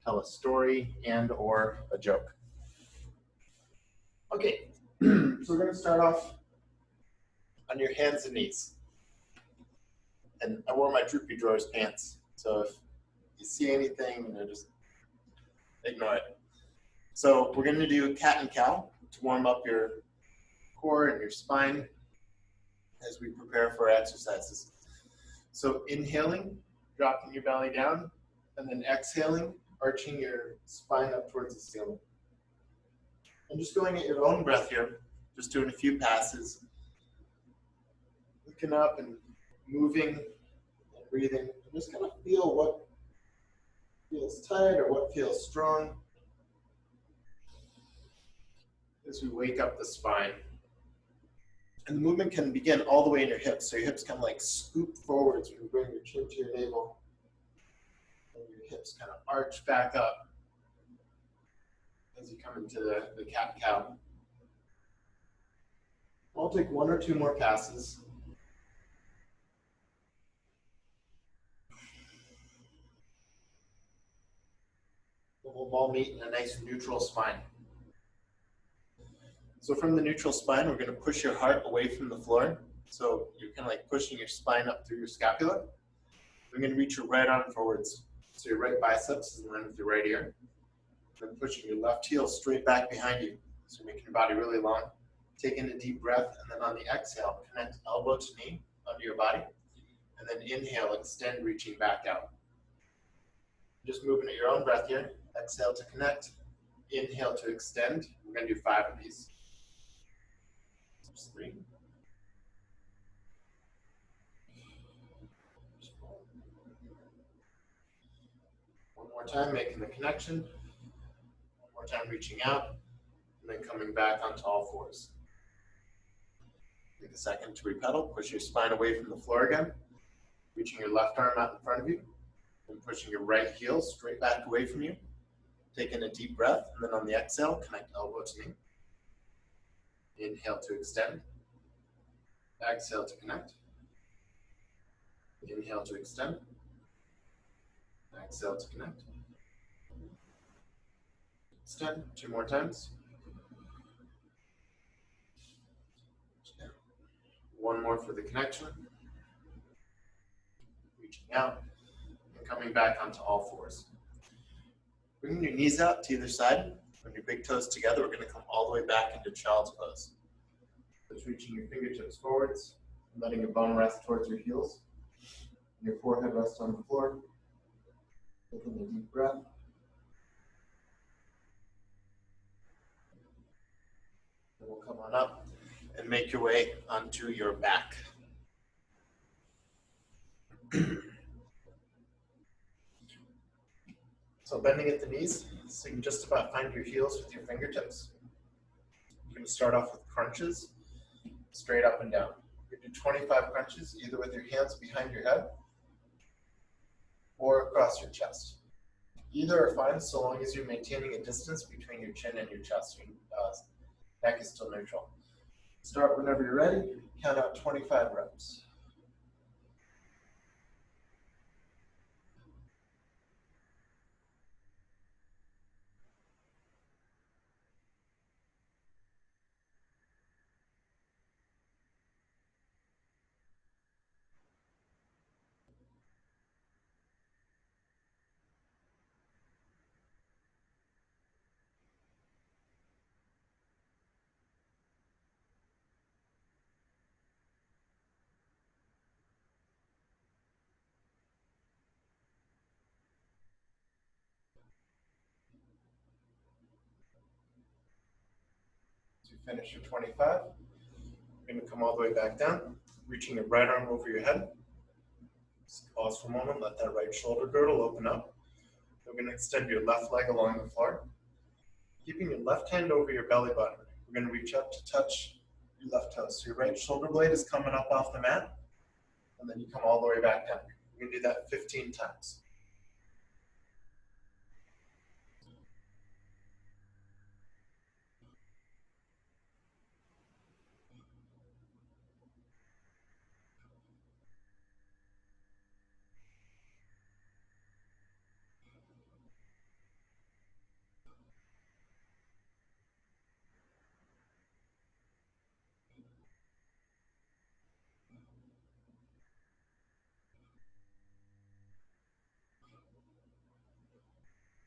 tell a story and or a joke. Okay, so we're going to start off on your hands and knees. And I wore my droopy drawers pants, so if you see anything, just ignore it. So we're going to do cat and cow to warm up your core and your spine as we prepare for exercises. So inhaling, dropping your belly down, and then exhaling, arching your spine up towards the ceiling. And just going at your own breath here, just doing a few passes, looking up and moving and breathing. And just kind of feel what feels tight or what feels strong as we wake up the spine. And the movement can begin all the way in your hips. So your hips kind of like scoop forwards when you bring your chin to your navel. And your hips kind of arch back up as you come into the cat-cow. I'll take one or two more passes. And we'll all meet in a nice neutral spine. So from the neutral spine, we're going to push your heart away from the floor. So you're kind of like pushing your spine up through your scapula. We're going to reach your right arm forwards. So your right biceps is in line with your right ear. Then pushing your left heel straight back behind you. So you're making your body really long. Take in a deep breath, and then on the exhale, connect elbow to knee under your body. And then inhale, extend, reaching back out. Just moving at your own breath here. Exhale to connect. Inhale to extend. We're going to do 5 of these. Just 3. One more time, making the connection. One more time, reaching out. And then coming back onto all fours. Take a second to repedal. Push your spine away from the floor again. Reaching your left arm out in front of you. And pushing your right heel straight back away from you. Taking a deep breath. And then on the exhale, connect elbow to knee. Inhale to extend. Exhale to connect. Inhale to extend. Exhale to connect. Extend 2 more times. One more for the connection. Reaching out and coming back onto all fours. Bringing your knees out to either side. When your big toes together, we're going to come all the way back into child's pose. Just reaching your fingertips forwards, and letting your bum rest towards your heels. Your forehead rests on the floor. Taking a deep breath. And we'll come on up and make your way onto your back. So bending at the knees, so you can just about find your heels with your fingertips. You're going to start off with crunches, straight up and down. You're going to do 25 crunches, either with your hands behind your head or across your chest. Either are fine, so long as you're maintaining a distance between your chin and your chest. Your neck is still neutral. Start whenever you're ready. Count out 25 reps. Finish your 25. You're going to come all the way back down, reaching your right arm over your head. Just pause for a moment, let that right shoulder girdle open up. We're going to extend your left leg along the floor. Keeping your left hand over your belly button, we're going to reach up to touch your left toe. So your right shoulder blade is coming up off the mat, and then you come all the way back down. We're going to do that 15 times.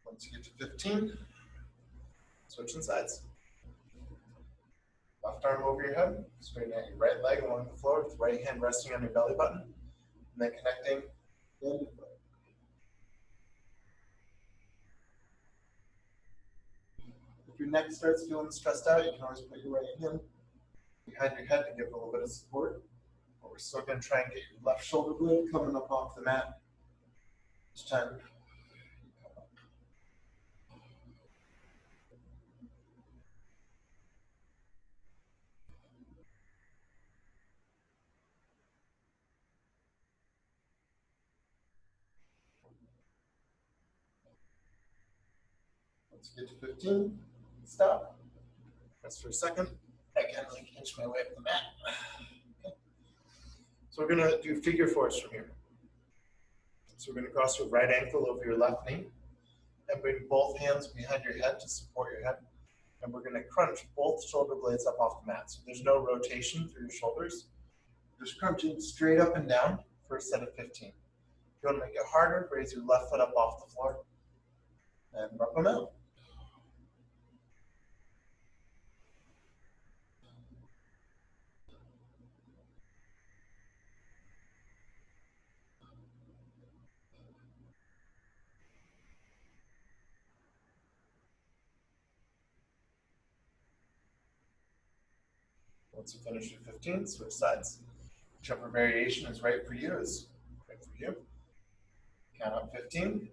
Once you get to 15, switching sides. Left arm over your head, straighten out your right leg along the floor with right hand resting on your belly button, and then connecting hand to foot. If your neck starts feeling stressed out, you can always put your right hand behind your head to give a little bit of support. But we're still going to try and get your left shoulder blade coming up off the mat each time. Once you get to 15, stop. Rest for a second. Again, like inch my way up the mat. Okay. So we're going to do figure fours from here. So we're going to cross your right ankle over your left knee and bring both hands behind your head to support your head. And we're going to crunch both shoulder blades up off the mat. So there's no rotation through your shoulders. Just crunching straight up and down for a set of 15. If you want to make it harder, raise your left foot up off the floor and rub them out. Once you finish your 15, switch sides. Whichever variation is right for you is right for you. Count up 15.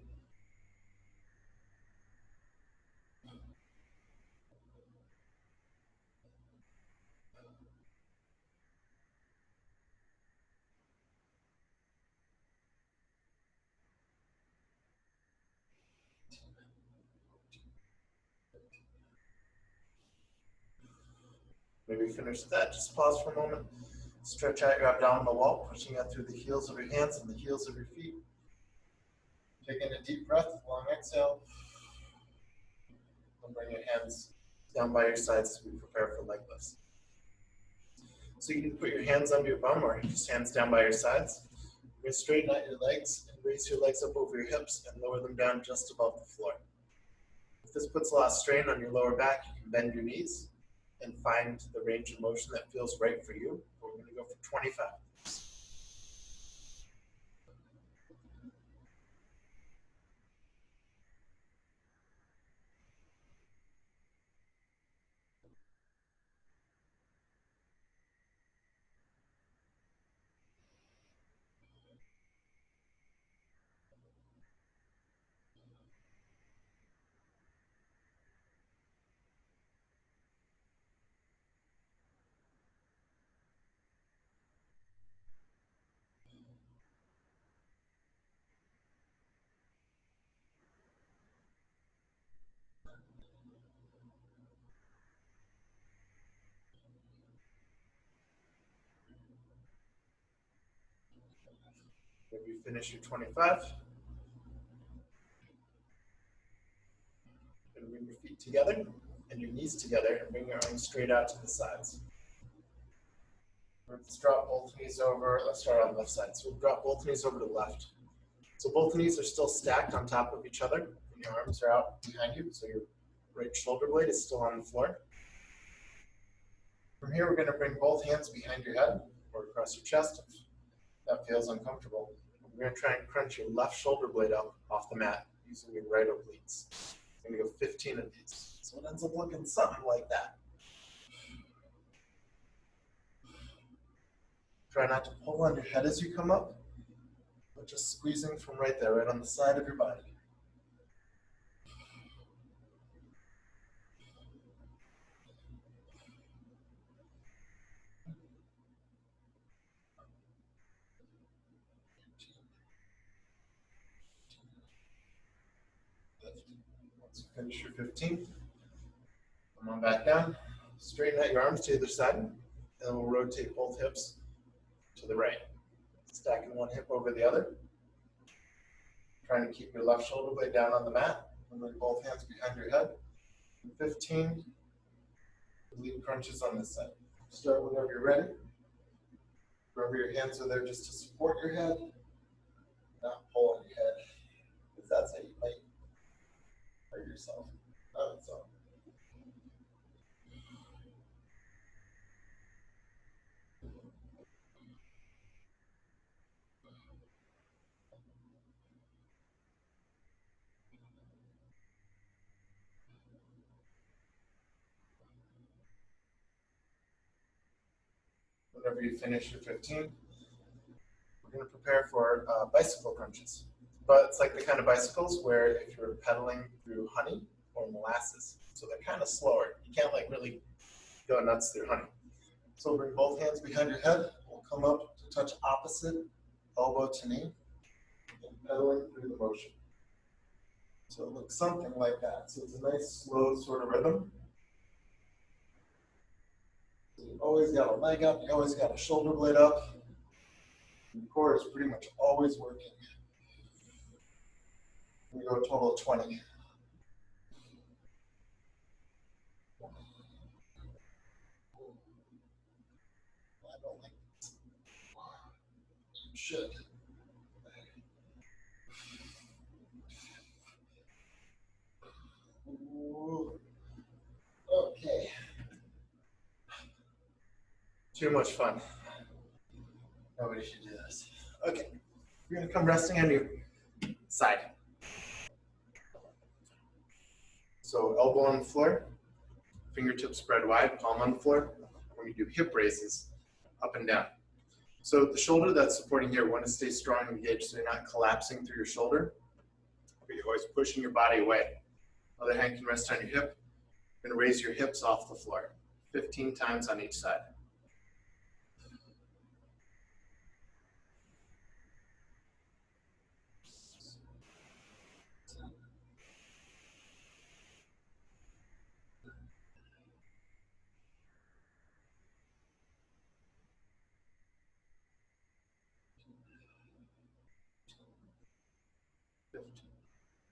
Maybe finish that. Just pause for a moment. Stretch out your abdominal wall, pushing out through the heels of your hands and the heels of your feet. Take in a deep breath, long exhale. And bring your hands down by your sides as we prepare for leg lifts. So you can put your hands under your bum or just hands down by your sides. You're going to straighten out your legs and raise your legs up over your hips and lower them down just above the floor. If this puts a lot of strain on your lower back, you can bend your knees and find the range of motion that feels right for you. We're going to go for 25. Maybe you finish your 25. And bring your feet together and your knees together and bring your arms straight out to the sides. Let's drop both knees over. Let's start on the left side. So we'll drop both knees over to the left. So both knees are still stacked on top of each other, and your arms are out behind you, so your right shoulder blade is still on the floor. From here, we're going to bring both hands behind your head or across your chest if that feels uncomfortable. We're going to try and crunch your left shoulder blade up off the mat using your right obliques. I'm going to go 15 of these. So it ends up looking something like that. Try not to pull on your head as you come up, but just squeezing from right there, right on the side of your body. Once you finish your 15, come on back down. Straighten out your arms to either side, and then we'll rotate both hips to the right. Stacking one hip over the other. Trying to keep your left shoulder blade down on the mat, and bring both hands behind your head. 15, lead crunches on this side. Start whenever you're ready. Wherever your hands are there just to support your head, not pull on your head, because that's how you might yourself. So. Whenever you finish your 15, we're going to prepare for bicycle crunches. But it's like the kind of bicycles where if you're pedaling through honey or molasses, so they're kind of slower. You can't like really go nuts through honey. So bring both hands behind your head. We'll come up to touch opposite elbow to knee and pedaling through the motion. So it looks something like that. So it's a nice slow sort of rhythm. So you always got a leg up, you always got a shoulder blade up. And the core is pretty much always working. We go a total of 20. I don't like this. You should. Ooh. Okay. Too much fun. Nobody should do this. Okay. You're going to come resting on your side. So elbow on the floor, fingertips spread wide, palm on the floor. When you do hip raises, up and down. So the shoulder that's supporting here, want to stay strong and engaged so you're not collapsing through your shoulder, but you're always pushing your body away. Other hand can rest on your hip. You're going to raise your hips off the floor 15 times on each side.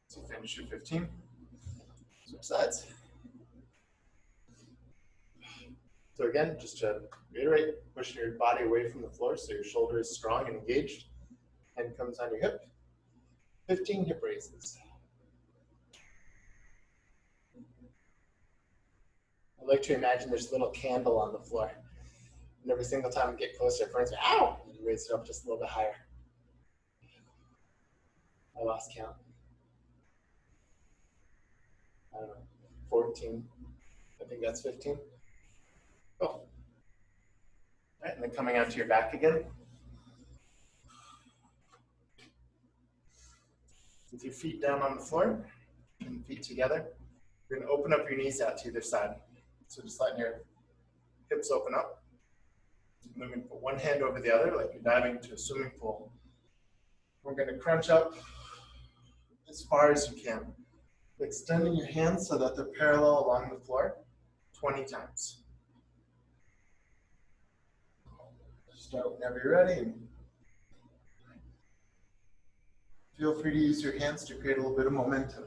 So finish your 15. Switch sides. So again, just to reiterate, pushing your body away from the floor so your shoulder is strong and engaged. Hand comes on your hip. 15 hip raises. I like to imagine there's a little candle on the floor. And every single time we get closer, it burns me. Ow! And you raise it up just a little bit higher. I lost count. I don't know, 14. I think that's 15. Oh. All right, and then coming out to your back again. With your feet down on the floor and feet together, you're going to open up your knees out to either side. So just letting your hips open up. And then we're going to put one hand over the other like you're diving into a swimming pool. We're going to crunch up as far as you can, extending your hands so that they're parallel along the floor 20 times. Start whenever you're ready. Feel free to use your hands to create a little bit of momentum.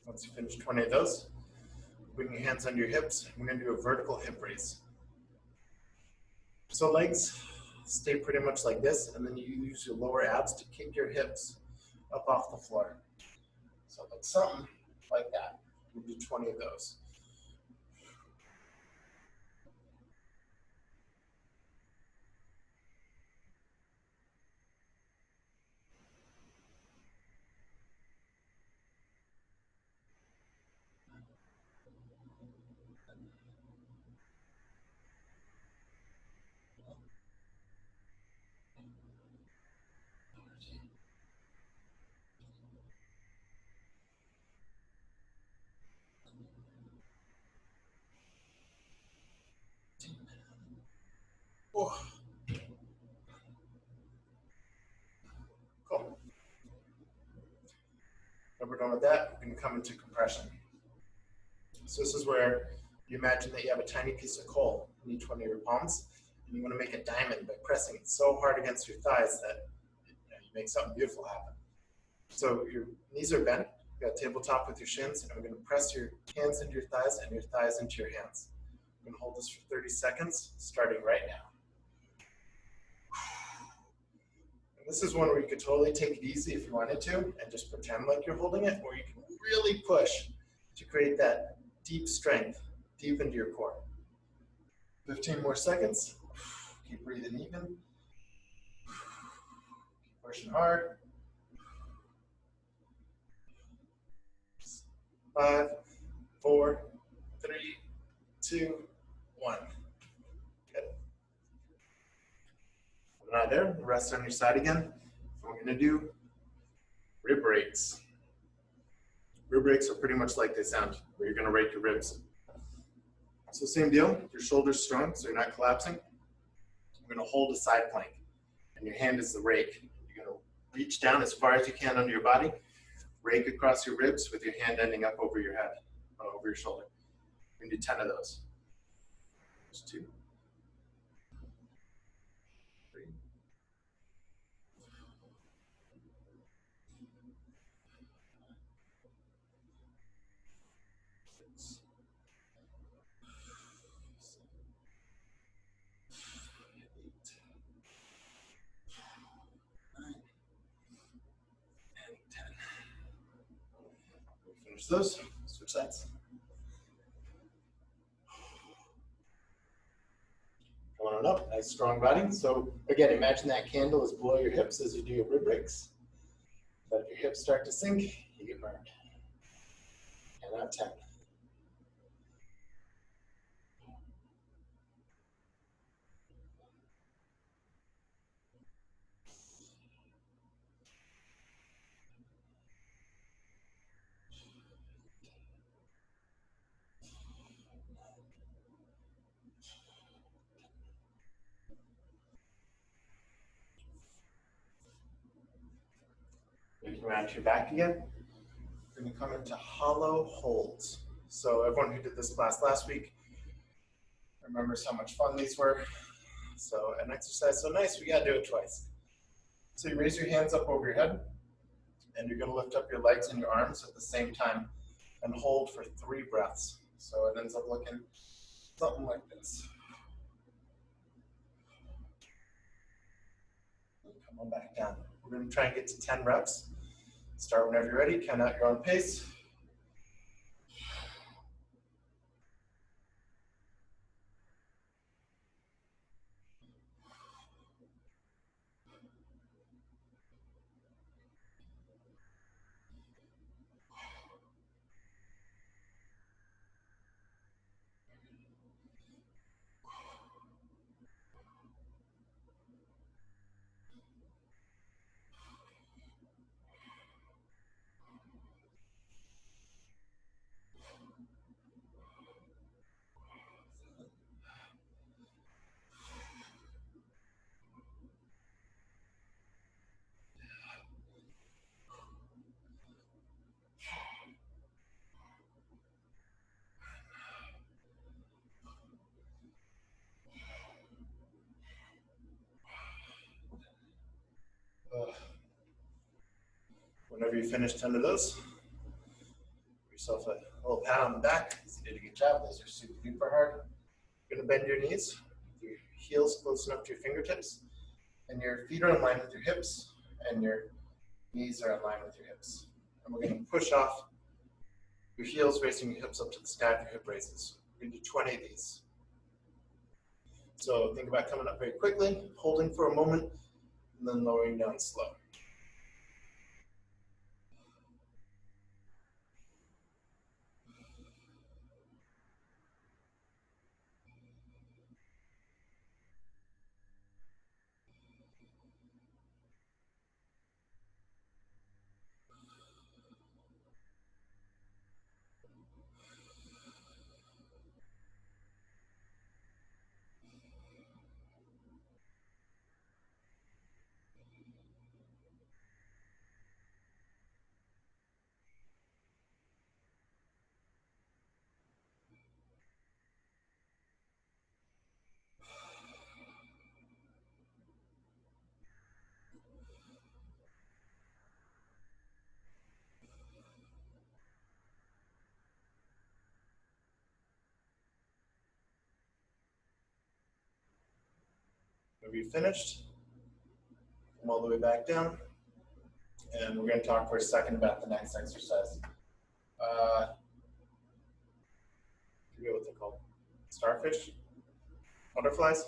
Once you finish 20 of those, bring your hands under your hips. We're going to do a vertical hip raise. So legs stay pretty much like this, and then you use your lower abs to kick your hips up off the floor. So like something like that. We'll do 20 of those. Oh. Cool. When we're done with that, we're going to come into compression. So this is where You imagine that you have a tiny piece of coal in each one of your palms, and you want to make a diamond by pressing it so hard against your thighs that you make something beautiful happen. So your knees are bent, you got tabletop with your shins, and we're going to press your hands into your thighs and your thighs into your hands. I'm going to hold this for 30 seconds, starting right now. And this is one where you could totally take it easy if you wanted to, and just pretend like you're holding it, or you can really push to create that deep strength deep into your core. 15 more seconds. Keep breathing even. Keep pushing hard. 5, 4, 3, 2, 1. Good. Right there. Rest on your side again. We're going to do rib rakes. Rib rakes are pretty much like they sound, where you're going to rake your ribs. So same deal. Your shoulders strong, so you're not collapsing. We're going to hold a side plank, and your hand is the rake. You're going to reach down as far as you can under your body, rake across your ribs with your hand ending up over your head, over your shoulder. We're going to do 10 of those. There's 2, 3, 6, 8, 9, and 10. We'll finish those. Switch sides. Come on up, nice strong body. So again, imagine that candle is below your hips as you do your rib rakes. But if your hips start to sink, you get burned. 10 out of 10. You can round to your back again. We're going to come into hollow holds. So everyone who did this class last week remembers how much fun these were. So an exercise so nice, we got to do it twice. So you raise your hands up over your head, and you're going to lift up your legs and your arms at the same time and hold for 3 breaths. So it ends up looking something like this. Come on back down. We're going to try and get to 10 reps. Start whenever you're ready, count out your own pace. Whenever you finish 10 of those, give yourself a little pat on the back. You did a good job. Those are super duper hard. You're going to bend your knees, with your heels close enough to your fingertips, and your feet are in line with your hips, and your knees are in line with your hips. And we're going to push off your heels, raising your hips up to the sky for hip raises. We're going to do 20 of these. So think about coming up very quickly, holding for a moment, and then lowering down slow. Whenever you're finished, come all the way back down. And we're going to talk for a second about the next exercise. I forget what they're called. Starfish? Butterflies?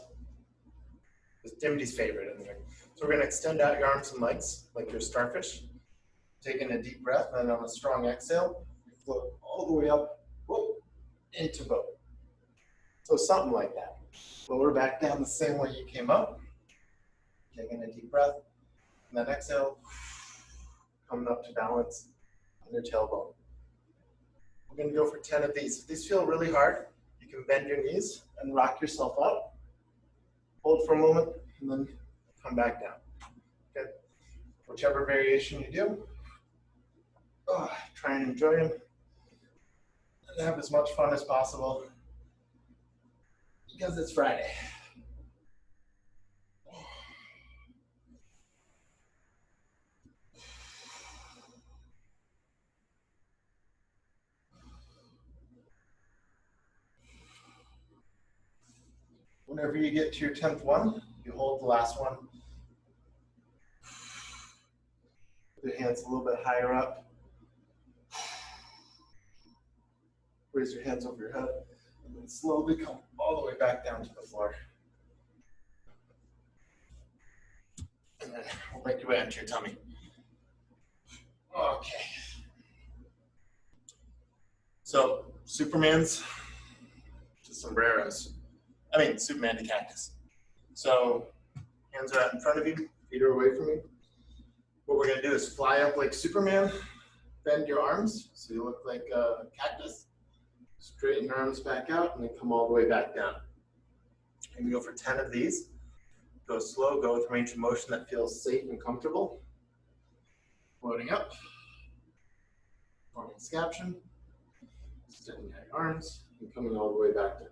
It's Dimity's favorite anyway. So we're going to extend out your arms and legs like you're a starfish. Taking a deep breath, and on a strong exhale, you float all the way up, whoop, into boat. So something like that. Lower back down the same way you came up. Taking a deep breath, and then exhale, coming up to balance on your tailbone. We're going to go for 10 of these. If these feel really hard, you can bend your knees and rock yourself up. Hold for a moment, and then come back down. Okay? Whichever variation you do, try and enjoy them and have as much fun as possible because it's Friday. Whenever you get to your 10th one, you hold the last one. Put your hands a little bit higher up. Raise your hands over your head, and then slowly come all the way back down to the floor. And then we'll make your way onto your tummy. Okay. So, Superman's to sombreros. Superman to cactus. So, hands are out in front of you, feet are away from you. What we're going to do is fly up like Superman, bend your arms so you look like a cactus. Straighten your arms back out and then come all the way back down. And we go for 10 of these. Go slow, go with range of motion that feels safe and comfortable. Floating up, forming scaption, extending out your arms, and coming all the way back down.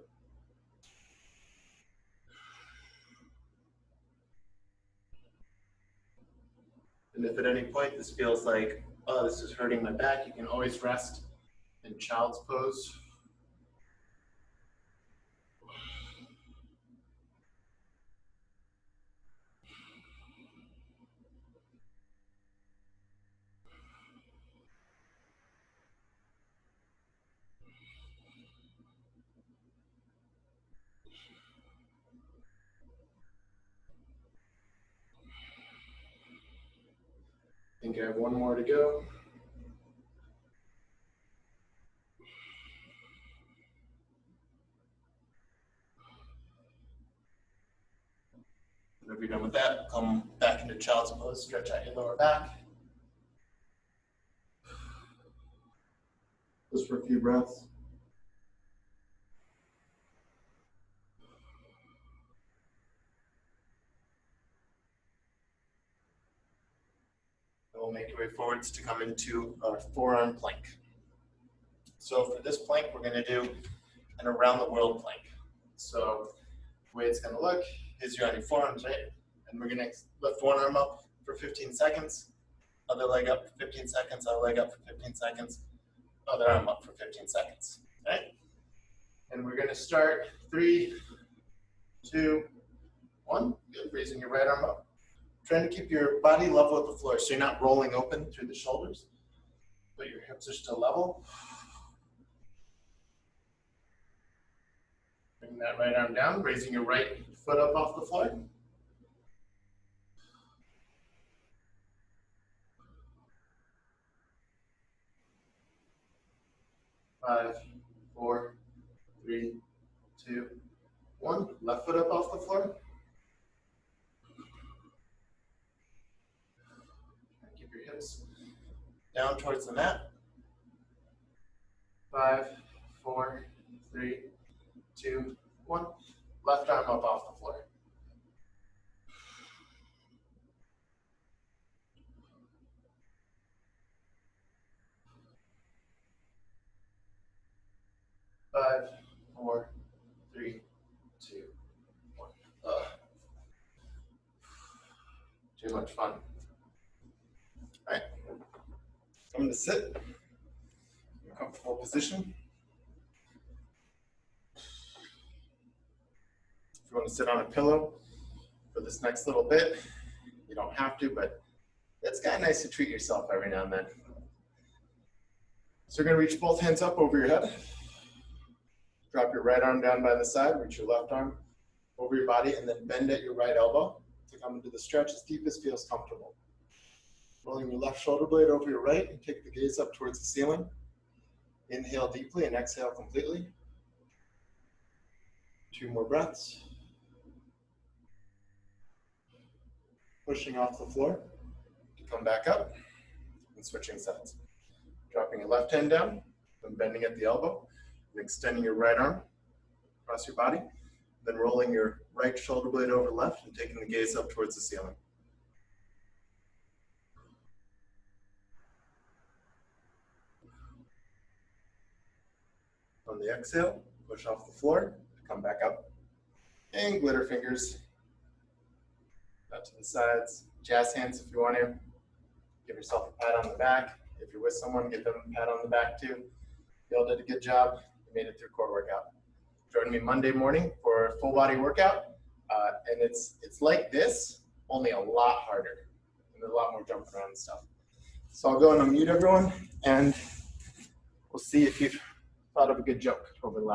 And if at any point this feels like, oh, this is hurting my back, you can always rest in child's pose. I think I have one more to go. Whenever you're done with that, come back into child's pose, stretch out your lower back. Just for a few breaths. We'll make your way forwards to come into our forearm plank. So for this plank, we're going to do an around the world plank. So the way it's going to look is you're on your forearms, right? And we're going to lift one arm up for 15 seconds, other leg up for 15 seconds, other leg up for 15 seconds, other arm up for 15 seconds, right? And we're going to start 3, 2, 1. Good. Raising your right arm up. Trying to keep your body level with the floor so you're not rolling open through the shoulders, but your hips are still level. Bring that right arm down, raising your right foot up off the floor. Five, 4, 3, 2, 1. Left foot up off the floor. Keep your hips down towards the mat. 5, 4, 3, 2, 1. Left arm up off the floor. Five, 4, 3, 2, 1. Too much fun. All right. I'm going to sit in a comfortable position. If you want to sit on a pillow for this next little bit. You don't have to, but it's kind of nice to treat yourself every now and then. So you're going to reach both hands up over your head. Drop your right arm down by the side, reach your left arm over your body, and then bend at your right elbow to come into the stretch as deep as feels comfortable. Rolling your left shoulder blade over your right and take the gaze up towards the ceiling. Inhale deeply and exhale completely. 2 more breaths. Pushing off the floor to come back up and switching sides. Dropping your left hand down, then bending at the elbow and extending your right arm across your body. Then rolling your right shoulder blade over left and taking the gaze up towards the ceiling. On the exhale, push off the floor, come back up. And glitter fingers out to the sides. Jazz hands if you want to. Give yourself a pat on the back. If you're with someone, give them a pat on the back too. You all did a good job. You made it through core workout. Join me Monday morning for a full body workout. And it's like this, only a lot harder. And there's a lot more jumping around and stuff. So I'll go and unmute everyone, and we'll see if you've thought of a good joke over the last